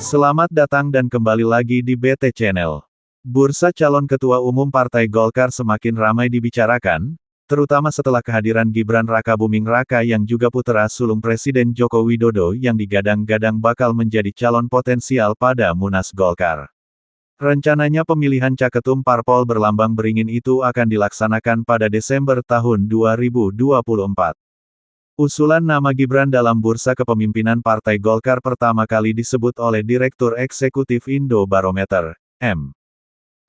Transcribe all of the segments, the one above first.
Selamat datang dan kembali lagi di BT Channel. Bursa calon ketua umum Partai Golkar semakin ramai dibicarakan, terutama setelah kehadiran Gibran Rakabuming Raka yang juga putra sulung Presiden Joko Widodo yang digadang-gadang bakal menjadi calon potensial pada Munas Golkar. Rencananya pemilihan caketum parpol berlambang beringin itu akan dilaksanakan pada Desember tahun 2024. Usulan nama Gibran dalam bursa kepemimpinan Partai Golkar pertama kali disebut oleh Direktur Eksekutif Indobarometer, M.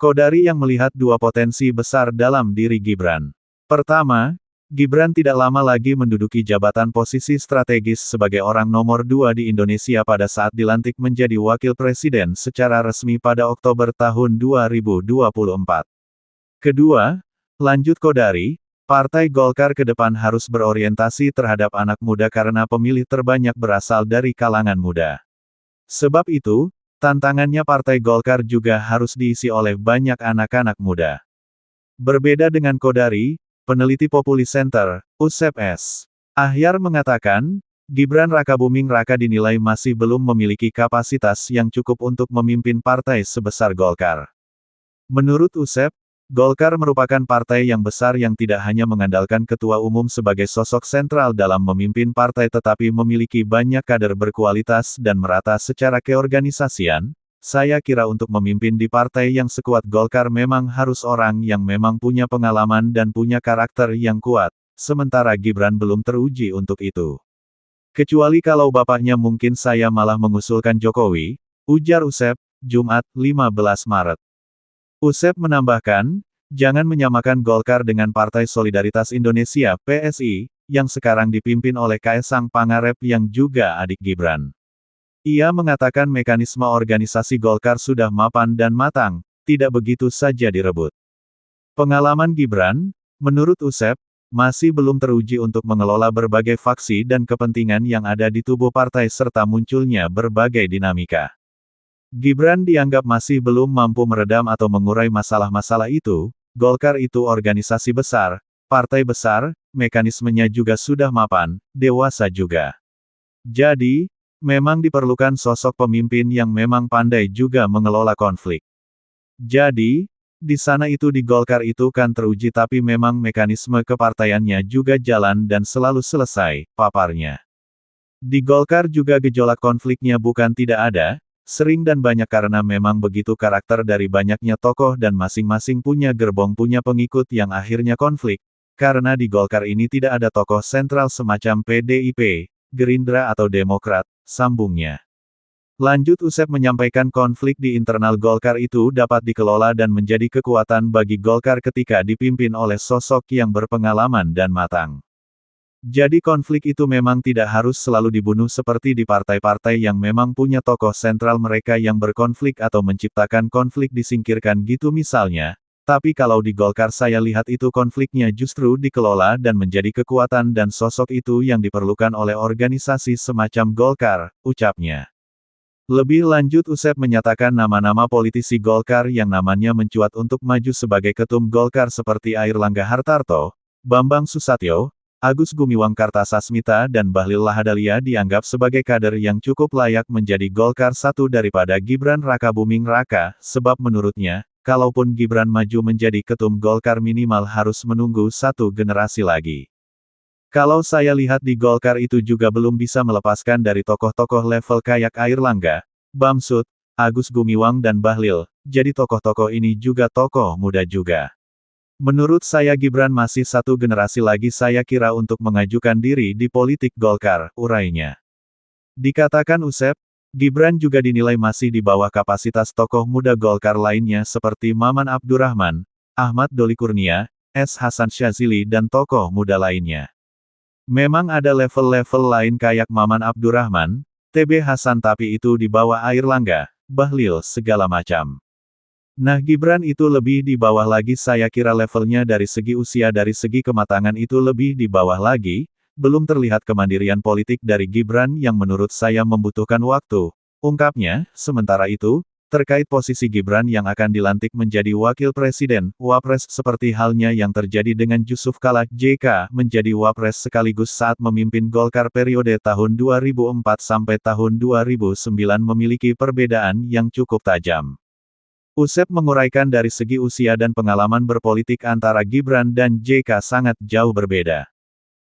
Kodari yang melihat dua potensi besar dalam diri Gibran. Pertama, Gibran tidak lama lagi menduduki jabatan posisi strategis sebagai orang nomor 2 di Indonesia pada saat dilantik menjadi wakil presiden secara resmi pada Oktober tahun 2024. Kedua, lanjut Kodari, Partai Golkar ke depan harus berorientasi terhadap anak muda karena pemilih terbanyak berasal dari kalangan muda. Sebab itu, tantangannya Partai Golkar juga harus diisi oleh banyak anak-anak muda. Berbeda dengan Kodari, peneliti Populi Center, Usep S. Ahyar mengatakan, Gibran Rakabuming Raka dinilai masih belum memiliki kapasitas yang cukup untuk memimpin partai sebesar Golkar. Menurut Usep, Golkar merupakan partai yang besar yang tidak hanya mengandalkan ketua umum sebagai sosok sentral dalam memimpin partai tetapi memiliki banyak kader berkualitas dan merata secara keorganisasian. Saya kira untuk memimpin di partai yang sekuat Golkar memang harus orang yang memang punya pengalaman dan punya karakter yang kuat, sementara Gibran belum teruji untuk itu. Kecuali kalau bapaknya mungkin saya malah mengusulkan Jokowi, ujar Usep, Jumat, 15 Maret. Usep menambahkan, jangan menyamakan Golkar dengan Partai Solidaritas Indonesia (PSI), yang sekarang dipimpin oleh Kaesang Pangarep yang juga adik Gibran. Ia mengatakan mekanisme organisasi Golkar sudah mapan dan matang, tidak begitu saja direbut. Pengalaman Gibran, menurut Usep, masih belum teruji untuk mengelola berbagai faksi dan kepentingan yang ada di tubuh partai serta munculnya berbagai dinamika. Gibran dianggap masih belum mampu meredam atau mengurai masalah-masalah itu. Golkar itu organisasi besar, partai besar, mekanismenya juga sudah mapan, dewasa juga. Jadi, memang diperlukan sosok pemimpin yang memang pandai juga mengelola konflik. Jadi, di sana itu di Golkar itu kan teruji tapi memang mekanisme kepartaiannya juga jalan dan selalu selesai, paparnya. Di Golkar juga gejolak konfliknya bukan tidak ada, sering dan banyak karena memang begitu karakter dari banyaknya tokoh dan masing-masing punya gerbong punya pengikut yang akhirnya konflik, karena di Golkar ini tidak ada tokoh sentral semacam PDIP, Gerindra atau Demokrat, sambungnya. Lanjut Usep menyampaikan konflik di internal Golkar itu dapat dikelola dan menjadi kekuatan bagi Golkar ketika dipimpin oleh sosok yang berpengalaman dan matang. Jadi konflik itu memang tidak harus selalu dibunuh seperti di partai-partai yang memang punya tokoh sentral mereka yang berkonflik atau menciptakan konflik disingkirkan gitu misalnya, tapi kalau di Golkar saya lihat itu konfliknya justru dikelola dan menjadi kekuatan dan sosok itu yang diperlukan oleh organisasi semacam Golkar, ucapnya. Lebih lanjut Usep menyatakan nama-nama politisi Golkar yang namanya mencuat untuk maju sebagai ketum Golkar seperti Airlangga Hartarto, Bambang Susatyo, Agus Gumiwang Kartasasmita dan Bahlil Lahadalia dianggap sebagai kader yang cukup layak menjadi Golkar satu daripada Gibran Rakabuming Raka, sebab menurutnya, kalaupun Gibran maju menjadi ketum Golkar minimal harus menunggu satu generasi lagi. Kalau saya lihat di Golkar itu juga belum bisa melepaskan dari tokoh-tokoh level kayak Airlangga, Bamsud, Agus Gumiwang dan Bahlil, jadi tokoh-tokoh ini juga tokoh muda juga. Menurut saya Gibran masih satu generasi lagi saya kira untuk mengajukan diri di politik Golkar, urainya. Dikatakan Usep, Gibran juga dinilai masih di bawah kapasitas tokoh muda Golkar lainnya seperti Maman Abdurrahman, Ahmad Doli Kurnia, S. Hasan Syazili dan tokoh muda lainnya. Memang ada level-level lain kayak Maman Abdurrahman, TB Hasan tapi itu di bawah Airlangga, Bahlil segala macam. Nah Gibran itu lebih di bawah lagi saya kira levelnya dari segi usia dari segi kematangan itu lebih di bawah lagi, belum terlihat kemandirian politik dari Gibran yang menurut saya membutuhkan waktu, ungkapnya. Sementara itu, Terkait posisi Gibran yang akan dilantik menjadi Wakil Presiden, Wapres seperti halnya yang terjadi dengan Jusuf Kalla, JK, menjadi Wapres sekaligus saat memimpin Golkar periode tahun 2004 sampai tahun 2009 memiliki perbedaan yang cukup tajam. Usep menguraikan dari segi usia dan pengalaman berpolitik antara Gibran dan JK sangat jauh berbeda.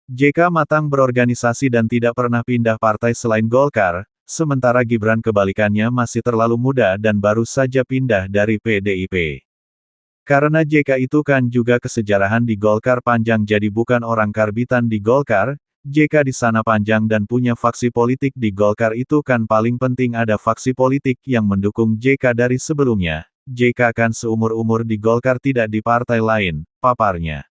JK matang berorganisasi dan tidak pernah pindah partai selain Golkar, sementara Gibran kebalikannya masih terlalu muda dan baru saja pindah dari PDIP. Karena JK itu kan juga kesejarahan di Golkar panjang jadi bukan orang karbitan di Golkar, JK di sana panjang dan punya faksi politik di Golkar itu kan paling penting ada faksi politik yang mendukung JK dari sebelumnya, JK kan seumur-umur di Golkar tidak di partai lain, paparnya.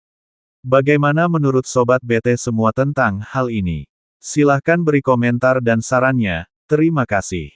Bagaimana menurut Sobat BT semua tentang hal ini? Silahkan beri komentar dan sarannya. Terima kasih.